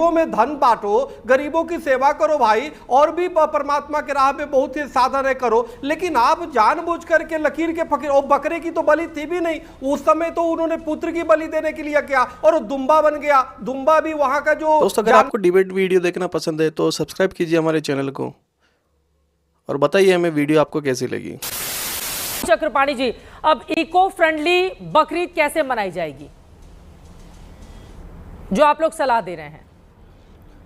गरीबों में धन बांटो, गरीबों की सेवा करो भाई, और भी परमात्मा के राह पे बहुत ही साधन है करो। लेकिन आप जानबूझ करके लकीर के फकीर, और बकरे की तो बलि थी भी नहीं उस समय, तो उन्होंने पुत्र की बलि देने के लिए क्या, और दुम्बा बन गया। दुम्बा भी वहां का जो दोस्तों, अगर आपको डिबेट वीडियो देखना पसंद है तो सब्सक्राइब कीजिए हमारे चैनल को और बताइए हमें वीडियो आपको कैसी लगी। चक्रपाणी जी, अब इको फ्रेंडली बकरीद कैसे मनाई जाएगी जो आप लोग सलाह दे रहे हैं?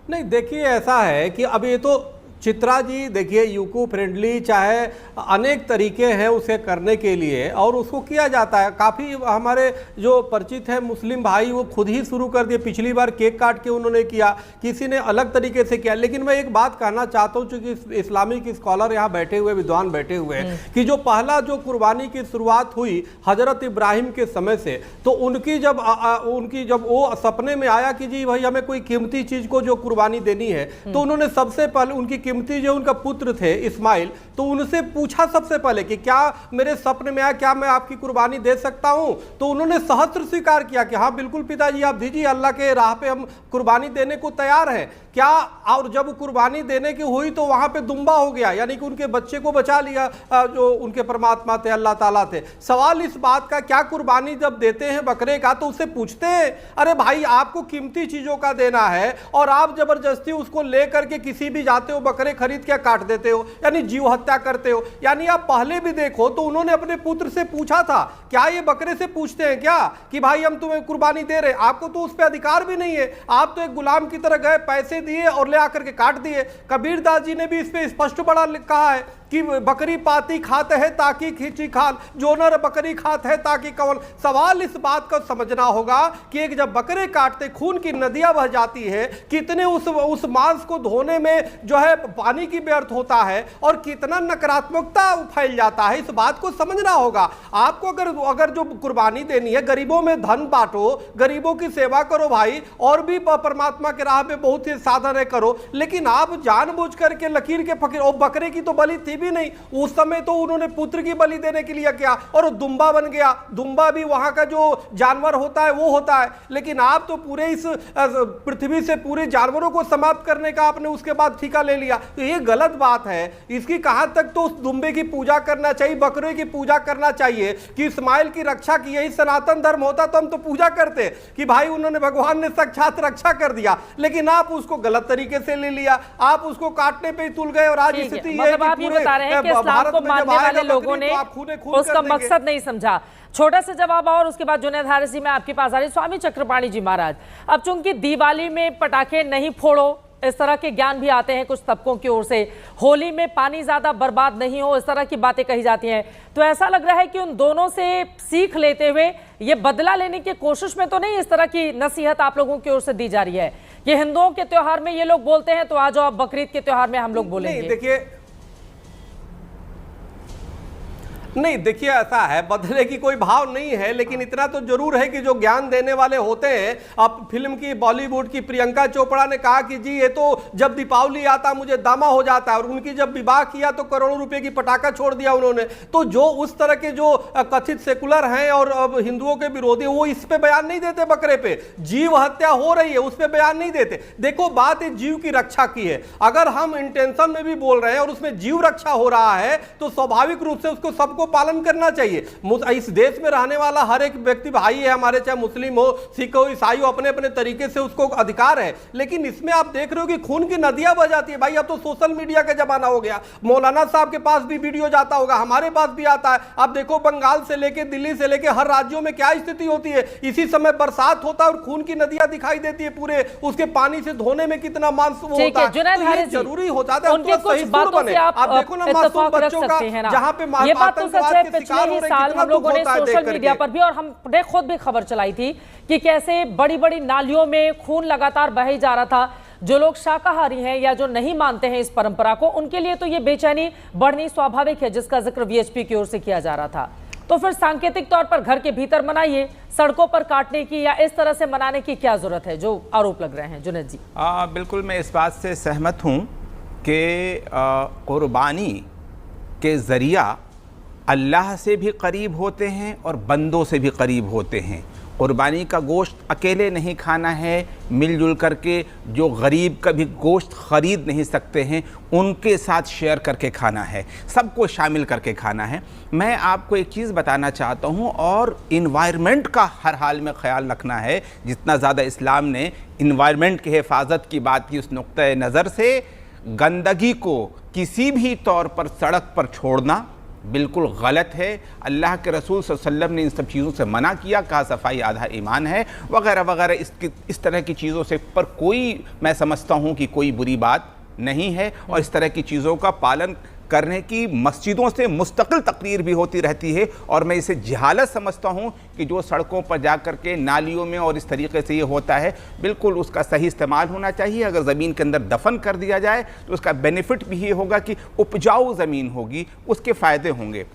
नहीं, देखिए ऐसा है कि अब ये तो चित्रा जी देखिए यूको फ्रेंडली चाहे अनेक तरीके हैं उसे करने के लिए, और उसको किया जाता है। काफ़ी हमारे जो परिचित हैं मुस्लिम भाई वो खुद ही शुरू कर दिए। पिछली बार केक काट के उन्होंने किया, किसी ने अलग तरीके से किया। लेकिन मैं एक बात कहना चाहता हूँ, चूँकि इस्लामिक स्कॉलर यहाँ बैठे हुए, विद्वान बैठे हुए हैं, कि जो पहला जो कुर्बानी की शुरुआत हुई हजरत इब्राहिम के समय से, तो उनकी जब वो सपने में आया कि जी भाई हमें कोई कीमती चीज़ को जो कुर्बानी देनी है, तो उन्होंने सबसे पहले उनकी कीमती जो उनका पुत्र थे इस्माइल, तो उनसे पूछा सबसे पहले कि क्या मेरे सपने में आया, क्या मैं आपकी कुर्बानी दे सकता हूं? तो उन्होंने सहस्त्र स्वीकार किया कि हाँ बिल्कुल पिताजी आप दीजिए, अल्लाह के राह पे हम कुर्बानी देने को तैयार हैं। क्या, और जब कुर्बानी देने की हुई तो वहां पे दुम्बा हो गया, यानी कि उनके बच्चे को बचा लिया जो उनके परमात्मा थे, अल्लाह ताला थे। सवाल इस बात का, क्या कुर्बानी जब देते हैं बकरे का तो उससे पूछते हैं अरे भाई आपको कीमती चीजों का देना है और आप जबरदस्ती उसको लेकर के किसी भी जाते हो बकरे खरीद के काट देते हो, यानी जीव हत्या करते हो। यानी आप पहले भी देखो तो उन्होंने अपने पुत्र से पूछा था, क्या ये बकरे से पूछते हैं क्या कि भाई हम तुम्हें कुर्बानी दे रहे, आपको तो उस पर अधिकार भी नहीं है, आप तो एक गुलाम की तरह गए, पैसे दिए और ले आकर के काट दिए। कबीर दास जी ने भी इस पे स्पष्ट बड़ा कहा है कि बकरी पाती खाते हैं ताकि खींची खाल, जो नर बकरी खाते हैं ताकि कवल। सवाल इस बात का समझना होगा कि एक जब बकरे काटते खून की नदियां बह जाती है, कितने उस मांस को धोने में जो है पानी की व्यर्थ होता है और कितना नकारात्मकता फैल जाता है, इस बात को समझना होगा। आपको अगर जो कुर्बानी देनी है, गरीबों में धन बांटो, गरीबों की सेवा करो भाई, और भी परमात्मा के राह पे बहुत ही साधन है करो। लेकिन आप जानबूझ करके लकीर के फकीर, और बकरे की तो बलि थी भी नहीं उस समय, तो उन्होंने पुत्र की बलि देने के लिए क्या, और दुम्बा बन गया। दुम्बा भी वहां का जो जानवर होता है वो होता है। लेकिन आप तो पूरे इस पृथ्वी से पूरे जानवरों को समाप्त करने का आपने उसके बाद ठेका ले लिया, तो ये गलत बात है। इसकी कहां तक तो उस दुम्बे की पूजा करना चाहिए, बकरे की पूजा करना चाहिए कि इस्माइल की रक्षा की। यही सनातन धर्म होता तो हम तो पूजा करते कि भाई उन्होंने, भगवान ने साक्षात रक्षा कर दिया। लेकिन आप उसको गलत तरीके से ले लिया, आप उसको काटने पे तुल गए, और आज स्थिति ये है कि पूरे इस्लाम को मानने वाले लोगों ने उसका मकसद नहीं समझा। छोटा सा जवाब और उसके बाद जुनैद हारिस जी मैं आपके पास आ रही। स्वामी चक्रपाणी जी महाराज, अब चूंकि दिवाली में पटाखे नहीं फोड़ो, इस तरह के ज्ञान भी आते हैं कुछ तबकों की ओर से, होली में पानी ज्यादा बर्बाद नहीं हो, इस तरह की बातें कही जाती हैं, तो ऐसा लग रहा है कि उन दोनों से सीख लेते हुए ये बदला लेने की कोशिश में तो नहीं इस तरह की नसीहत आप लोगों की ओर से दी जा रही है? ये हिंदुओं के त्योहार में ये लोग बोलते हैं तो आ जाओ आप बकरीद के त्योहार में हम लोग बोलेंगे। देखिए नहीं, देखिए ऐसा है, बदले की कोई भाव नहीं है, लेकिन इतना तो जरूर है कि जो ज्ञान देने वाले होते हैं, अब फिल्म की बॉलीवुड की प्रियंका चोपड़ा ने कहा कि जी ये तो जब दीपावली आता मुझे दामा हो जाता है, और उनकी जब विवाह किया तो करोड़ों रुपए की पटाखा छोड़ दिया उन्होंने। तो जो उस तरह के जो कथित सेकुलर हैं और अब हिंदुओं के विरोधी, वो इस पे बयान नहीं देते, बकरे पे जीव हत्या हो रही है उस पे बयान नहीं देते। देखो बात है जीव की रक्षा की है, अगर हम इंटेंशन में भी बोल रहे हैं और उसमें जीव रक्षा हो रहा है तो स्वाभाविक रूप से उसको सबको पालन करना चाहिए। इस देश में रहने वाला हर एक व्यक्ति भाई है हमारे, चाहे मुस्लिम हो, सिख हो, ईसाई हो, अपने अपने तरीके से उसको अधिकार है। लेकिन इसमें आप देख रहे हो कि खून की नदियां बह जाती है भाई। अब तो सोशल मीडिया का जमाना हो गया, मौलाना साहब के पास भी वीडियो जाता होगा, हमारे पास भी आता है। अब देखो बंगाल से लेके दिल्ली से लेके हर राज्यों में क्या स्थिति होती है, इसी समय बरसात होता है और खून की नदियां दिखाई देती है, पूरे उसके पानी से धोने में कितना मांस होता है, तो ये जरूरी हो जाता है। आप देखो ना मासूम बच्चों का, जहां पे पिछले ही साल हम लोगों ने सोशल मीडिया पर भी और हमने खुद भी खबर चलाई थी कि कैसे बड़ी बड़ी नालियों में खून लगातार बह जा रहा था। जो लोग शाकाहारी हैं या जो नहीं मानते हैं इस परंपरा को, उनके लिए तो ये बेचैनी बढ़नी स्वाभाविक है, जिसका जिक्र वीएचपी की ओर से किया जा रहा था। तो फिर सांकेतिक तौर पर घर के भीतर मनाइए, सड़कों पर काटने की या इस तरह से मनाने की क्या जरूरत है जो आरोप लग रहे हैं? जुनैद जी। बिल्कुल मैं इस बात से सहमत हूँ कि कुर्बानी के ज़रिया अल्लाह से भी करीब होते हैं और बंदों से भी करीब होते हैं। कुर्बानी का गोश्त अकेले नहीं खाना है, मिलजुल करके जो गरीब का भी गोश्त ख़रीद नहीं सकते हैं उनके साथ शेयर करके खाना है, सबको शामिल करके खाना है। मैं आपको एक चीज़ बताना चाहता हूँ, और इन्वायरमेंट का हर हाल में ख्याल रखना है। जितना ज़्यादा इस्लाम ने इन्वायरमेंट की हिफाजत की बात की, उस नुक्ते नज़र से गंदगी को किसी भी तौर पर सड़क पर छोड़ना बिल्कुल गलत है। अल्लाह के रसूल सल्लल्लाहु अलैहि वसल्लम ने इन सब चीज़ों से मना किया, कहा सफाई आधा ईमान है, वगैरह वगैरह। इस तरह की चीज़ों से पर कोई, मैं समझता हूँ कि कोई बुरी बात नहीं है, और इस तरह की चीज़ों का पालन करने की मस्जिदों से मुस्तकिल तकरीर भी होती रहती है। और मैं इसे जहालत समझता हूँ कि जो सड़कों पर जा कर के नालियों में और इस तरीके से ये होता है, बिल्कुल उसका सही इस्तेमाल होना चाहिए। अगर ज़मीन के अंदर दफन कर दिया जाए तो उसका बेनिफिट भी ये होगा कि उपजाऊ ज़मीन होगी, उसके फ़ायदे होंगे।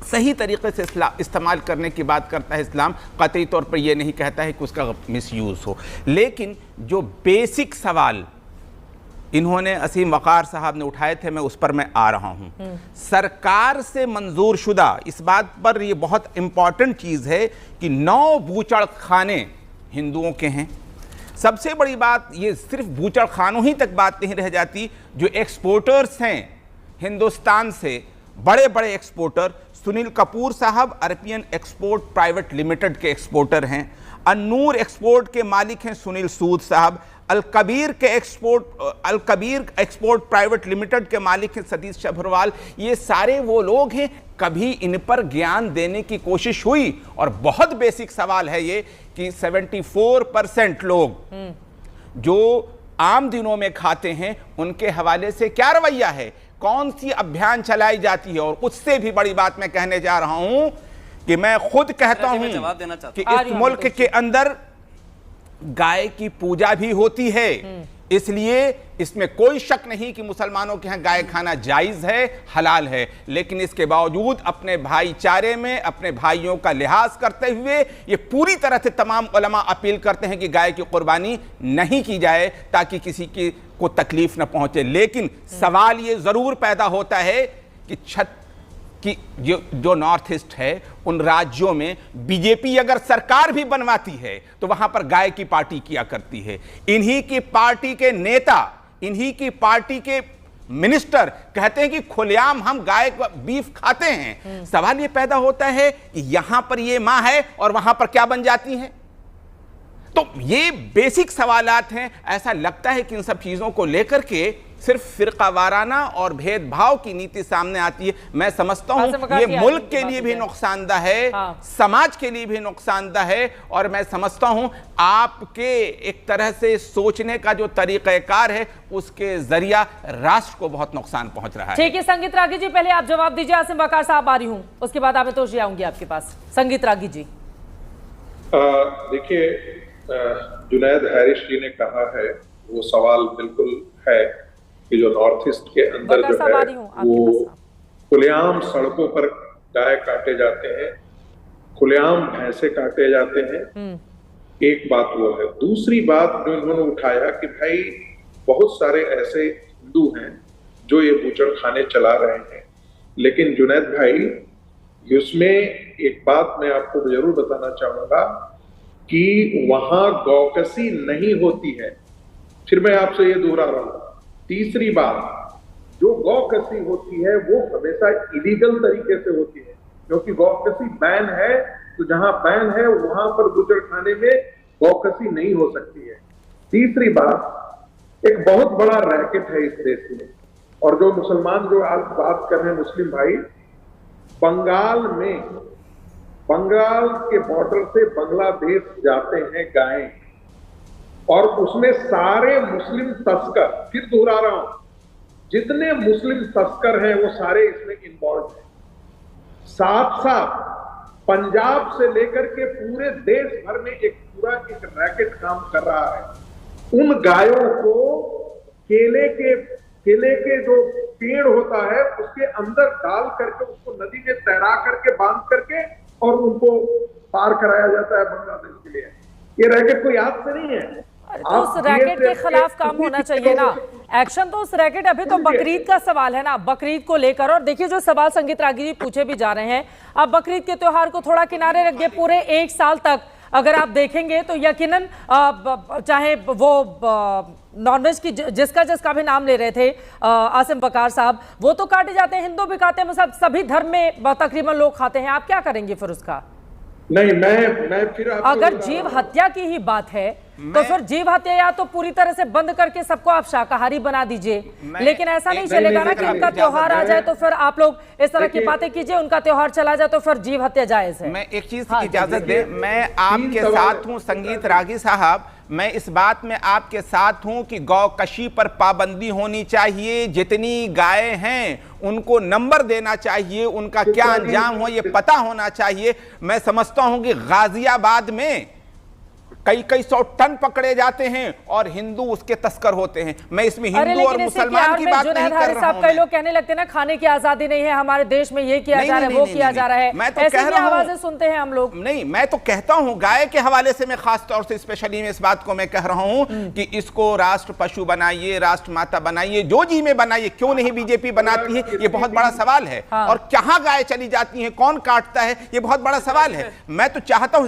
सही तरीके से इस्तेमाल करने की बात करता है इस्लाम, क़तई तौर पर यह नहीं कहता है कि उसका मिसयूज़ हो। लेकिन जो बेसिक सवाल इन्होंने असीम वक़ार साहब ने उठाए थे, मैं उस पर मैं आ रहा हूं। सरकार से मंजूर शुदा, इस बात पर ये बहुत इंपॉर्टेंट चीज़ है कि 9 बूचड़ खाने हिंदुओं के हैं। सबसे बड़ी बात, ये सिर्फ बूचड़ खानों ही तक बात नहीं रह जाती, जो एक्सपोर्टर्स हैं हिंदुस्तान से, बड़े बड़े एक्सपोर्टर, सुनील कपूर साहब अर्पियन एक्सपोर्ट प्राइवेट लिमिटेड के एक्सपोर्टर हैं। अन्नूर एक्सपोर्ट के मालिक हैं सुनील सूद साहब। अलकबीर एक्सपोर्ट प्राइवेट लिमिटेड के मालिक हैं सतीश सभरवाल। ये सारे वो लोग हैं, कभी इन पर ज्ञान देने की कोशिश हुई? और बहुत बेसिक सवाल है ये कि 74% लोग जो आम दिनों में खाते हैं, उनके हवाले से क्या रवैया है, कौन सी अभियान चलाई जाती है? और उससे भी बड़ी बात मैं कहने जा रहा हूं कि मैं खुद कहता हूं कि इस मुल्क के अंदर गाय की पूजा भी होती है, इसलिए इसमें कोई शक नहीं कि मुसलमानों के यहाँ गाय खाना जायज़ है, हलाल है। लेकिन इसके बावजूद अपने भाईचारे में अपने भाइयों का लिहाज करते हुए ये पूरी तरह से तमाम उलमा अपील करते हैं कि गाय की कुर्बानी नहीं की जाए ताकि किसी की को तकलीफ न पहुंचे। लेकिन सवाल ये ज़रूर पैदा होता है कि जो नॉर्थ ईस्ट है, उन राज्यों में बीजेपी अगर सरकार भी बनवाती है तो वहां पर गाय की पार्टी किया करती है। इन्हीं की पार्टी के नेता, इन्हीं की पार्टी के मिनिस्टर कहते हैं कि खुलेआम हम गाय का बीफ खाते हैं। सवाल ये पैदा होता है कि यहां पर ये मां है और वहां पर क्या बन जाती है? तो ये बेसिक सवालात हैं। ऐसा लगता है कि इन सब चीजों को लेकर के सिर्फ फिरकावाराना और भेदभाव की नीति सामने आती है। मैं समझता हूं ये मुल्क के लिए भी नुकसानदा है, समाज के लिए भी नुकसानदा है, और मैं समझता हूं आपके एक तरह से सोचने का जो तरीक़ाकार है उसके जरिया राष्ट्र को बहुत नुकसान पहुंच रहा है। ठीक है संगीत रागी जी, पहले आप जवाब दीजिए। आसिम वक़ार साहब आ रही हूं, उसके बाद आप तो आऊंगी आपके पास। संगीत रागी जी, देखिए, जुनैद हैरिश जी ने कहा है, वो सवाल बिल्कुल है कि जो नॉर्थ ईस्ट के अंदर जो है वो खुलेआम सड़कों पर गाय काटे जाते हैं, खुलेआम भैंसे काटे जाते हैं। एक बात वो है। दूसरी बात जो इन्होंने उठाया कि भाई बहुत सारे ऐसे हिंदू हैं जो ये बूचड़ खाने चला रहे हैं, लेकिन जुनैद भाई उसमें एक बात मैं आपको जरूर बताना चाहूंगा कि वहां गौकसी नहीं होती है। फिर मैं आपसे ये दोहरा रहा हूं। तीसरी बात, जो गौकसी होती है वो हमेशा इलीगल तरीके से होती है, क्योंकि गौकसी बैन है, तो जहां बैन है वहां पर बूचड़ खाने में गौकसी नहीं हो सकती है। तीसरी बात, एक बहुत बड़ा रैकेट है इस देश में, और जो मुसलमान जो आज बात कर रहे हैं मुस्लिम भाई, बंगाल के बॉर्डर से बांग्लादेश जाते हैं गायें, और उसमें सारे मुस्लिम तस्कर, फिर दोहरा रहा हूं, जितने मुस्लिम तस्कर हैं वो सारे इसमें इन्वॉल्व हैं। साथ साथ पंजाब से लेकर के पूरे देश भर में एक रैकेट काम कर रहा है। उन गायों को केले के जो पेड़ होता है उसके अंदर डाल करके उसको नदी में तैरा करके बांध करके और उनको पार कराया जाता है बांग्लादेश के लिए। ये रैकेट कोई याद से नहीं है। तो उस रैकेट के खिलाफ काम होना चाहिए ना, एक्शन। तो उस रैकेट, अभी तो बकरीद का सवाल है ना, बकरीद को लेकर। और देखिए जो सवाल संगीत रागी जी पूछे भी जा रहे हैं, अब बकरीद के त्योहार को थोड़ा किनारे रख दिए, पूरे एक साल तक अगर आप देखेंगे तो यकीनन चाहे वो नॉनवेज की जिसका भी नाम ले रहे थे आसिम वकार साहब, वो तो काटे जाते हैं, हिंदू भी खाते हैं, मतलब सभी धर्म में तकरीबन लोग खाते हैं। आप क्या करेंगे फिर उसका? नहीं, मैं फिर अगर जीव हत्या की ही बात है तो फिर जीव हत्या या तो पूरी तरह से बंद करके सबको आप शाकाहारी बना दीजिए, लेकिन ऐसा नहीं चलेगा ना कि उनका त्योहार आ जाए तो फिर आप लोग इस तरह की बातें कीजिए, उनका त्योहार चला जाए तो फिर जीव हत्या जायज है। मैं एक चीज की इजाजत दे, मैं आपके साथ हूं संगीत रागी साहब, मैं इस बात में आपके साथ हूं कि गौकशी पर पाबंदी होनी चाहिए, जितनी गायें हैं उनको नंबर देना चाहिए, उनका क्या अंजाम हो ये पता होना चाहिए। मैं समझता हूं कि गाजियाबाद में कई सौ टन पकड़े जाते हैं और हिंदू उसके तस्कर होते हैं। मैं इसमें हिंदू और मुसलमान की बात नहीं कर रहा हूं। कई लोग कहने लगते हैं ना खाने की आजादी नहीं है हमारे देश में, ये किया जा रहा है, वो किया जा रहा है, मैं तो कह रहा हूं, आवाजें सुनते हैं हम लोग। नहीं, मैं तो कहता हूं गाय के हवाले से मैं खास तौर से स्पेशली में इस बात को मैं कह रहा हूं कि इसको राष्ट्र पशु बनाइए, राष्ट्र माता बनाइए, जो जी में बनाइए, क्यों नहीं बीजेपी बनाती है, ये बहुत बड़ा सवाल है। और कहां गाय चली जाती है, कौन काटता है, ये बहुत बड़ा सवाल है। मैं तो चाहता हूं